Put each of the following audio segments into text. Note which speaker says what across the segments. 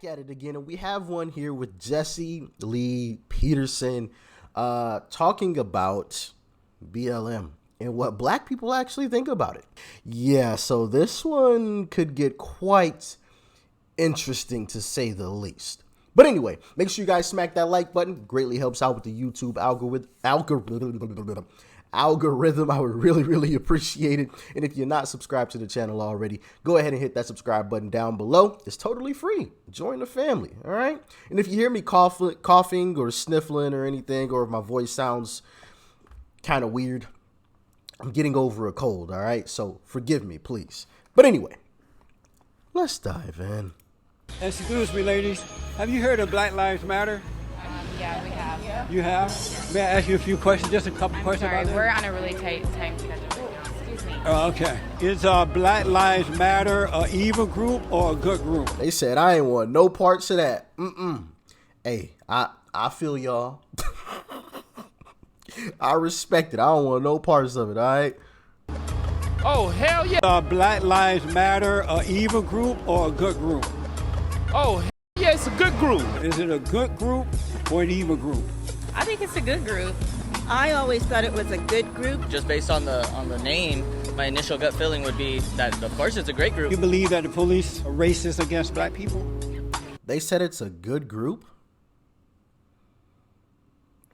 Speaker 1: back at it again, and we have one here with Jesse Lee Peterson talking about BLM and what black people actually think about it. Yeah, so this one could get quite interesting to say the least. But anyway, make sure you guys smack that like button. Greatly helps out with the YouTube algorithm. I would really appreciate it. And if you're not subscribed to the channel already, go ahead and hit that subscribe button down below. It's totally free. Join the family. All right. And if you hear me coughing or sniffling or anything, or if my voice sounds kind of weird, I'm getting over a cold. All right. So forgive me, please. But anyway, let's dive in.
Speaker 2: Excuse me, ladies. Have you heard of Black Lives Matter?
Speaker 3: Yeah, we have.
Speaker 2: You have? May I ask you a few questions, just a couple questions
Speaker 3: Sorry,
Speaker 2: about
Speaker 3: we're
Speaker 2: that?
Speaker 3: on a really tight time schedule. Excuse me.
Speaker 2: Oh, okay. Is Black Lives Matter an evil group or a good group?
Speaker 1: They said I ain't want no parts of that. Hey, I feel y'all. I respect it. I don't want no parts of it. All right.
Speaker 4: Oh, hell yeah.
Speaker 2: Black Lives Matter an evil group or a good group?
Speaker 4: Oh, hell yeah, it's a good group.
Speaker 2: Is it a good group or an evil group?
Speaker 3: I think it's a good group.
Speaker 5: I always thought it was a good group.
Speaker 6: Just based on the name, my initial gut feeling would be that, of course, it's a great group.
Speaker 2: You believe that the police are racist against black people?
Speaker 1: They said it's a good group.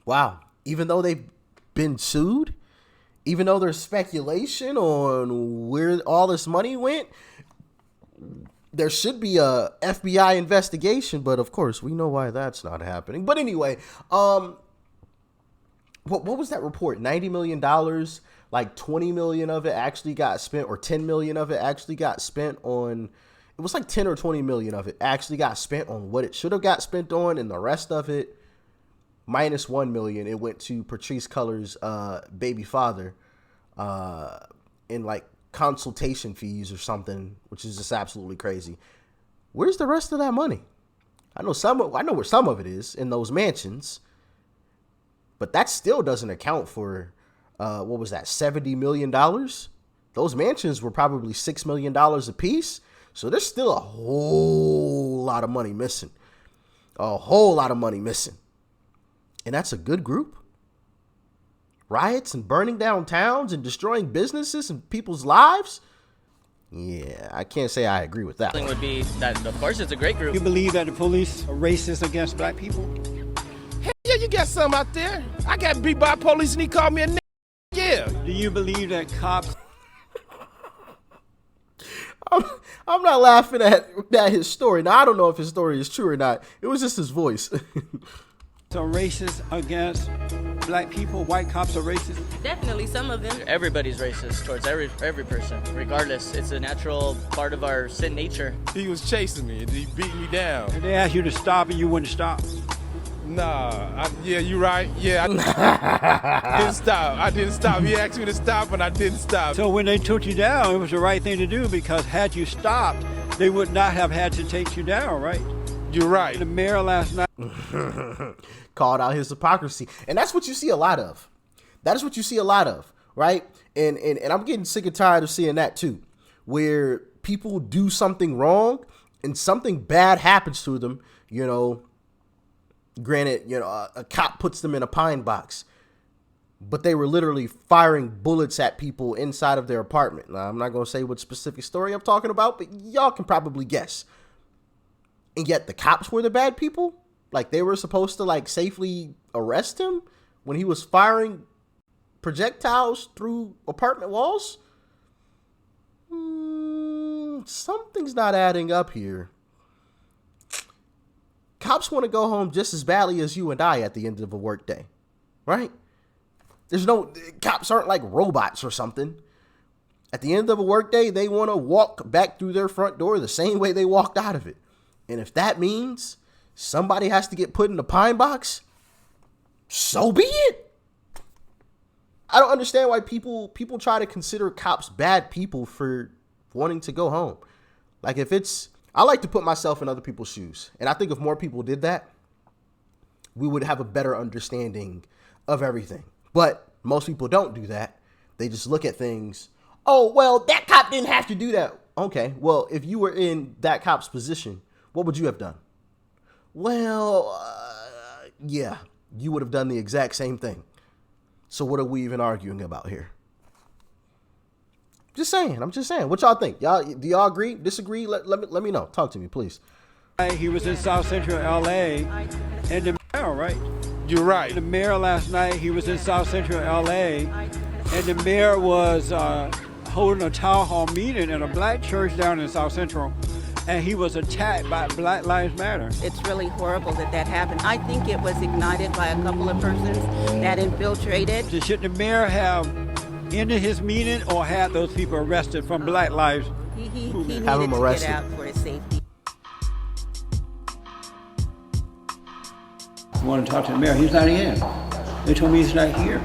Speaker 1: Wow. Even though they've been sued, even though there's speculation on where all this money went, there should be a FBI investigation, but of course we know why that's not happening. But anyway, what was that report? $90 million, like 20 million of it actually got spent, or 10 million of it actually got spent on, it was like 10 or 20 million of it actually got spent on what it should have got spent on, and the rest of it, minus 1 million, it went to Patrice Cullors' baby father in like consultation fees or something, which is just absolutely crazy. Where's the rest of that money? I know where some of it is, in those mansions, but that still doesn't account for what was that, $70 million? Those mansions were probably $6 million a piece, so there's still a whole lot of money missing. A whole lot of money missing. And that's a good group? Riots and burning down towns and destroying businesses and people's lives? Yeah, I can't say I agree with that.
Speaker 6: The would be that, of course, it's a great group.
Speaker 2: You believe that the police are racist against black people?
Speaker 4: Hell yeah, you got some out there. I got beat by police and he called me a nigga. Yeah.
Speaker 2: Do you believe that cops...
Speaker 1: I'm not laughing at his story. Now, I don't know if his story is true or not. It was just his voice.
Speaker 2: are racist against black people? White cops are racist?
Speaker 3: Definitely, some of them.
Speaker 6: Everybody's racist towards every person, regardless. It's a natural part of our sin nature.
Speaker 4: He was chasing me and he beat me down.
Speaker 2: And they asked you to stop and you wouldn't stop?
Speaker 4: Nah, yeah, you right. Yeah, I didn't stop. I didn't stop. He asked me to stop and I didn't stop.
Speaker 2: So when they took you down, it was the right thing to do, because had you stopped, they would not have had to take you down, right?
Speaker 4: You're right.
Speaker 2: The mayor last night
Speaker 1: called out his hypocrisy. And that's what you see a lot of. That is what you see a lot of, right? And I'm getting sick and tired of seeing that too, where people do something wrong and something bad happens to them, you know. Granted, you know, a cop puts them in a pine box, but they were literally firing bullets at people inside of their apartment. Now, I'm not going to say what specific story I'm talking about, but y'all can probably guess. And yet the cops were the bad people? Like, they were supposed to, like, safely arrest him when he was firing projectiles through apartment walls? Something's not adding up here. Cops want to go home just as badly as you and I at the end of a workday, right? Cops aren't like robots or something. At the end of a workday, they want to walk back through their front door the same way they walked out of it. And if that means somebody has to get put in the pine box, so be it. I don't understand why people try to consider cops bad people for wanting to go home. Like, I like to put myself in other people's shoes. And I think if more people did that, we would have a better understanding of everything. But most people don't do that. They just look at things. Oh, well, that cop didn't have to do that. Okay, well, if you were in that cop's position, what would you have done? Well, yeah, you would have done the exact same thing. So what are we even arguing about here? I'm just saying. What y'all think? Do y'all agree? Disagree? Let me know. Talk to me, please.
Speaker 2: He was in South Central LA, and the mayor, right?
Speaker 4: You're right.
Speaker 2: The mayor last night, he was in South Central LA, and the mayor was holding a town hall meeting in a black church down in South Central, and he was attacked by Black Lives Matter.
Speaker 5: It's really horrible that happened. I think it was ignited by a couple of persons that infiltrated.
Speaker 2: Should the mayor have ended his meeting or had those people arrested from Black Lives?
Speaker 5: He needed
Speaker 1: Have him
Speaker 5: to
Speaker 1: arrested.
Speaker 5: get out for his safety.
Speaker 2: I want to talk to the mayor. He's not in. They told me he's not here.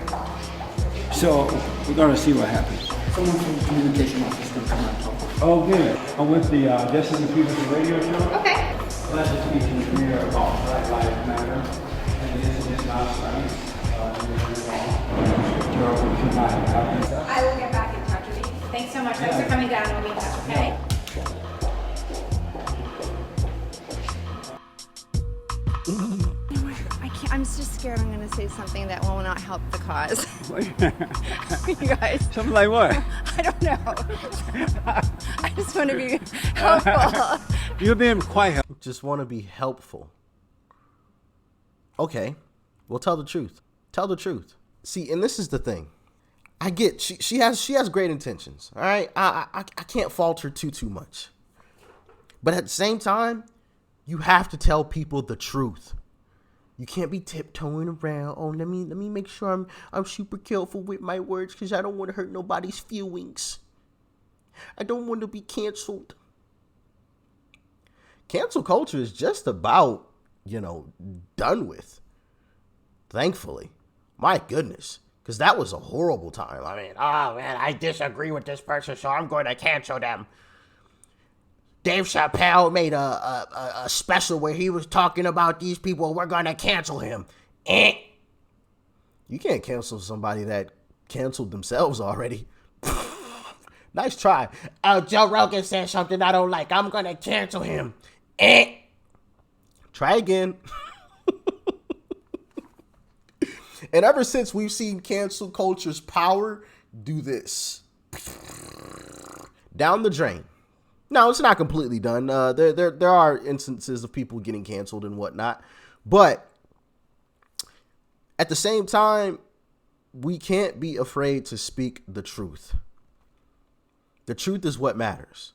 Speaker 2: So we're going to see what happens.
Speaker 7: Someone from the communication office is going to come and talk.
Speaker 2: Oh, good. I'm with the Justice and People's Radio Show.
Speaker 3: Okay.
Speaker 2: Let's just speak to the mayor about Black Lives Matter and this is not right. Terrible should not have happened.
Speaker 8: I will get back in touch with you. Thanks so much. Thanks for coming down. We'll be in touch, okay?
Speaker 9: I'm just scared I'm going to say something that will not help the cause. You guys.
Speaker 2: Something like what?
Speaker 9: I don't know. I just want to be helpful.
Speaker 2: You're being quite helpful.
Speaker 1: Just want to be helpful. Okay, well, tell the truth. Tell the truth. See, and this is the thing. I get she has great intentions. All right, I can't fault her too much. But at the same time, you have to tell people the truth. You can't be tiptoeing around. Oh, let me make sure I'm super careful with my words because I don't want to hurt nobody's feelings. I don't want to be canceled. Cancel culture is just about, done with. Thankfully. My goodness. Because that was a horrible time. I mean, oh man, I disagree with this person, so I'm going to cancel them. Dave Chappelle made a special where he was talking about these people. We're going to cancel him. You can't cancel somebody that canceled themselves already. Nice try. Joe Rogan said something I don't like. I'm going to cancel him. Try again. And ever since we've seen cancel culture's power do this. Down the drain. No, it's not completely done. There are instances of people getting canceled and whatnot. But at the same time, we can't be afraid to speak the truth. The truth is what matters.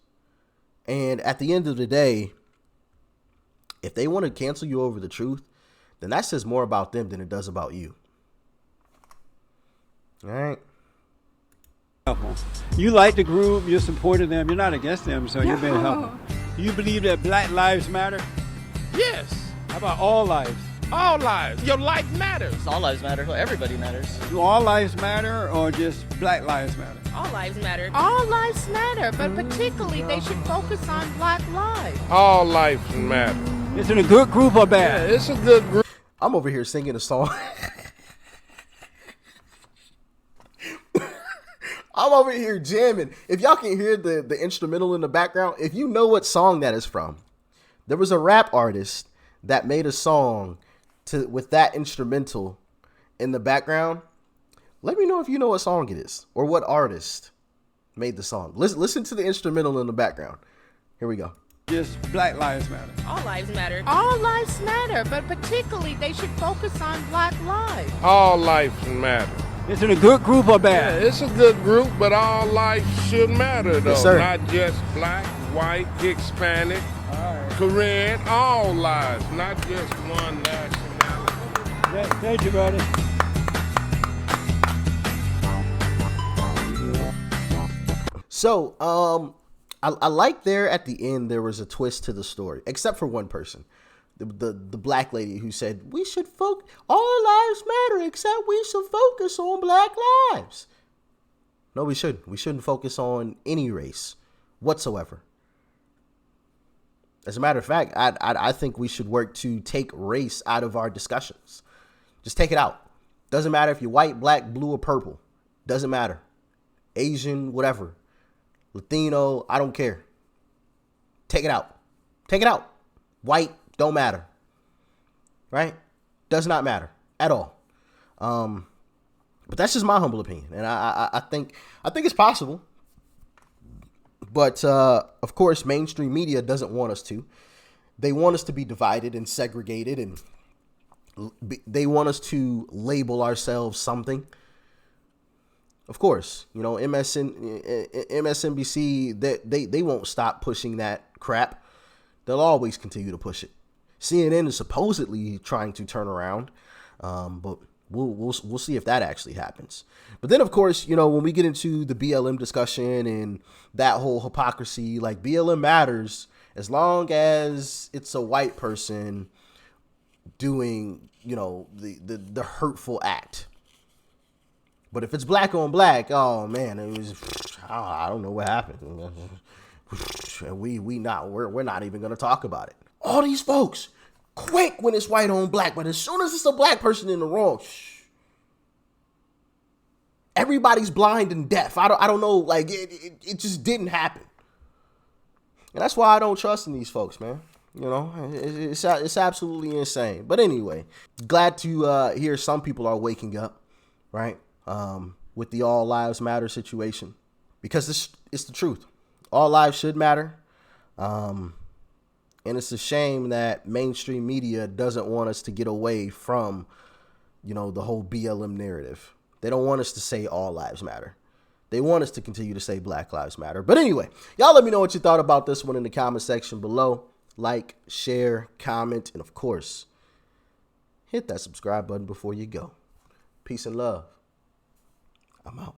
Speaker 1: And at the end of the day, if they want to cancel you over the truth, then that says more about them than it does about you. All right.
Speaker 2: You like the group, you supported them, you're not against them, so you're being helpful. You believe that Black Lives Matter?
Speaker 4: Yes.
Speaker 2: How about all lives?
Speaker 4: All lives. Your life matters.
Speaker 6: All lives matter. Everybody matters.
Speaker 2: Do all lives matter or just Black Lives Matter?
Speaker 3: All lives matter.
Speaker 10: All lives matter, but particularly they should focus on Black lives.
Speaker 4: All lives matter.
Speaker 2: Is it a good group or bad?
Speaker 4: Yeah, it's a good group.
Speaker 1: I'm over here singing a song. I'm over here jamming. If y'all can hear the instrumental in the background, if you know what song that is from, there was a rap artist that made a song with that instrumental in the background. Let me know if you know what song it is or what artist made the song. Listen to the instrumental in the background. Here we go.
Speaker 2: Just Black Lives Matter.
Speaker 3: All lives matter.
Speaker 10: All lives matter, but particularly they should focus on Black lives.
Speaker 4: All lives matter.
Speaker 2: Is it a good group or
Speaker 4: Yeah,
Speaker 2: bad?
Speaker 4: it's a good group, but all lives should matter, though.
Speaker 1: Yes, sir.
Speaker 4: Not just black, white, Hispanic, Korean, all lives, not just one nationality.
Speaker 2: Thank you, brother.
Speaker 1: So, I like there at the end there was a twist to the story, except for one person. The black lady who said, we should focus, all lives matter, except we should focus on Black lives. No, we shouldn't. We shouldn't focus on any race whatsoever. As a matter of fact, I think we should work to take race out of our discussions. Just take it out. Doesn't matter if you're white, black, blue, or purple. Doesn't matter. Asian, whatever. Latino, I don't care. Take it out. Take it out. White, don't matter. right? Does not matter at all. But that's just my humble opinion, and I think it's possible. But of course, mainstream media doesn't want us to. They want us to be divided and segregated, and they want us to label ourselves something. Of course, you know, MSNBC, they won't stop pushing that crap. They'll always continue to push it. CNN is supposedly trying to turn around, but we'll see if that actually happens. But then, of course, you know, when we get into the BLM discussion and that whole hypocrisy, like BLM matters as long as it's a white person doing, you know, the hurtful act. But if it's black on black, oh man, it was, I don't know what happened. We're not even gonna talk about it. All these folks quick when it's white on black, but as soon as it's a black person in the wrong, everybody's blind and deaf. I don't know, like it just didn't happen. And that's why I don't trust in these folks, man. You know, it's absolutely insane. But anyway, glad to hear some people are waking up, right? With the all lives matter situation, because it's the truth. All lives should matter. And it's a shame that mainstream media doesn't want us to get away from, you know, the whole BLM narrative. They don't want us to say all lives matter. They want us to continue to say Black Lives Matter. But anyway, y'all let me know what you thought about this one in the comment section below. Like, share, comment, and of course, hit that subscribe button before you go. Peace and love. I'm out.